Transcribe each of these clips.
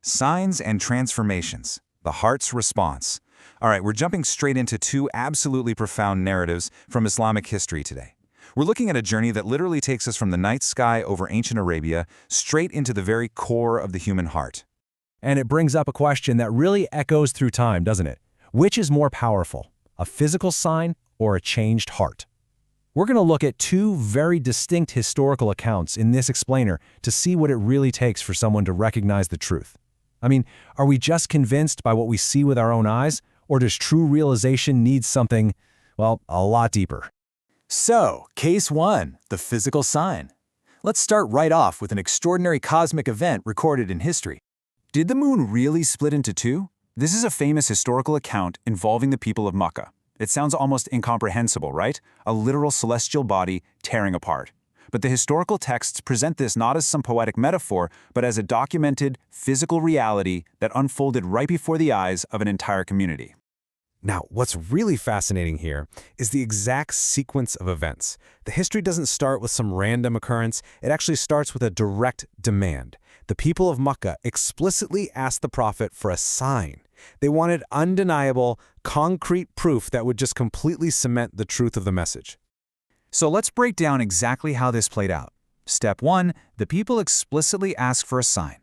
Signs and transformations. The heart's response. All right, we're jumping straight into two absolutely profound narratives from Islamic history today. We're looking at a journey that literally takes us from the night sky over ancient Arabia straight into the very core of the human heart. And it brings up a question that really echoes through time, doesn't it? Which is more powerful, a physical sign or a changed heart? We're going to look at two very distinct historical accounts in this explainer to see what it really takes for someone to recognize the truth. I mean, are we just convinced by what we see with our own eyes, or does true realization need something, well, a lot deeper? So, case one, the physical sign. Let's start right off with an extraordinary cosmic event recorded in history. Did the moon really split into two? This is a famous historical account involving the people of Makkah. It sounds almost incomprehensible, right? A literal celestial body tearing apart. But the historical texts present this not as some poetic metaphor, but as a documented, physical reality that unfolded right before the eyes of an entire community. Now, what's really fascinating here is the exact sequence of events. The history doesn't start with some random occurrence. It actually starts with a direct demand. The people of Makkah explicitly asked the Prophet for a sign. They wanted undeniable, concrete proof that would just completely cement the truth of the message. So let's break down exactly how this played out. Step 1, the people explicitly ask for a sign.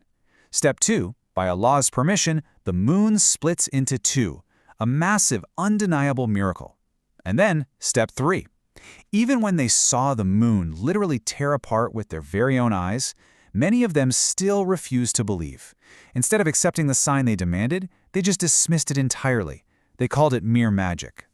Step 2, by Allah's permission, the moon splits into two, a massive, undeniable miracle. And then, step 3, even when they saw the moon literally tear apart with their very own eyes, many of them still refused to believe. Instead of accepting the sign they demanded, they just dismissed it entirely. They called it mere magic.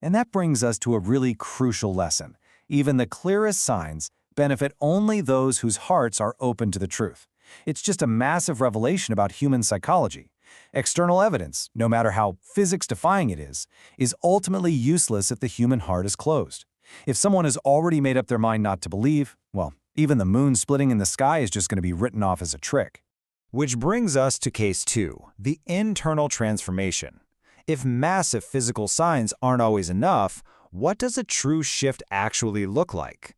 And that brings us to a really crucial lesson. Even the clearest signs benefit only those whose hearts are open to the truth. It's just a massive revelation about human psychology. External evidence, no matter how physics-defying it is ultimately useless if the human heart is closed. If someone has already made up their mind not to believe, well, even the moon splitting in the sky is just going to be written off as a trick. Which brings us to case 2, the internal transformation. If massive physical signs aren't always enough, what does a true shift actually look like?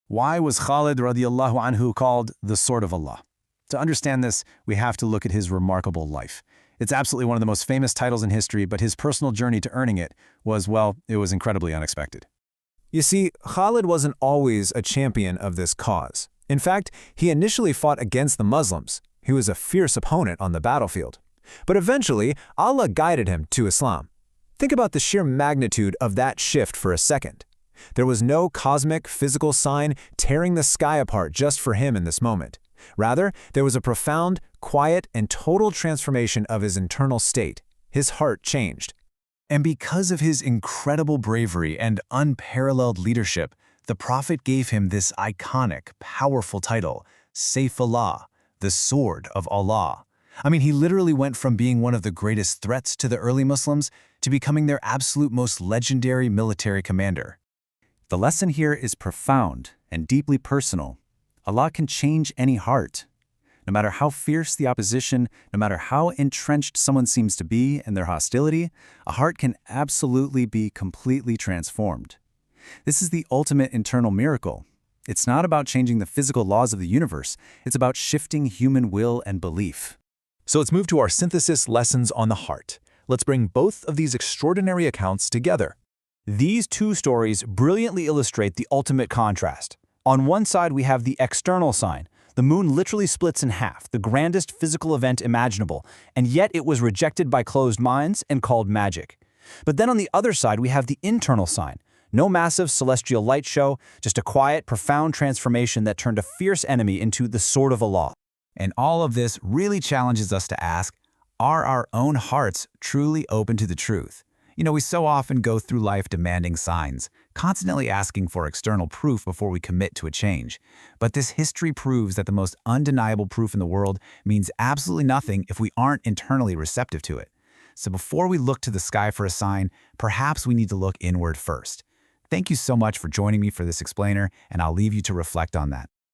Why was Khalid radiallahu anhu called the Sword of Allah? To understand this, we have to look at his remarkable life. It's absolutely one of the most famous titles in history, but his personal journey to earning it was, well, it was incredibly unexpected. You see, Khalid wasn't always a champion of this cause. In fact, he initially fought against the Muslims. He was a fierce opponent on the battlefield. But eventually, Allah guided him to Islam. Think about the sheer magnitude of that shift for a second. There was no cosmic, physical sign tearing the sky apart just for him in this moment. Rather, there was a profound, quiet, and total transformation of his internal state. His heart changed. And because of his incredible bravery and unparalleled leadership, the Prophet gave him this iconic, powerful title, Sayf Allah, the Sword of Allah. I mean, he literally went from being one of the greatest threats to the early Muslims to becoming their absolute most legendary military commander. The lesson here is profound and deeply personal. Allah can change any heart. No matter how fierce the opposition, no matter how entrenched someone seems to be in their hostility, a heart can absolutely be completely transformed. This is the ultimate internal miracle. It's not about changing the physical laws of the universe. It's about shifting human will and belief. So let's move to our synthesis lessons on the heart. Let's bring both of these extraordinary accounts together. These two stories brilliantly illustrate the ultimate contrast. On one side, we have the external sign. The moon literally splits in half, the grandest physical event imaginable, and yet it was rejected by closed minds and called magic. But then on the other side, we have the internal sign. No massive celestial light show, just a quiet, profound transformation that turned a fierce enemy into the Sword of Allah. And all of this really challenges us to ask, are our own hearts truly open to the truth? You know, we so often go through life demanding signs, constantly asking for external proof before we commit to a change. But this history proves that the most undeniable proof in the world means absolutely nothing if we aren't internally receptive to it. So before we look to the sky for a sign, perhaps we need to look inward first. Thank you so much for joining me for this explainer, and I'll leave you to reflect on that.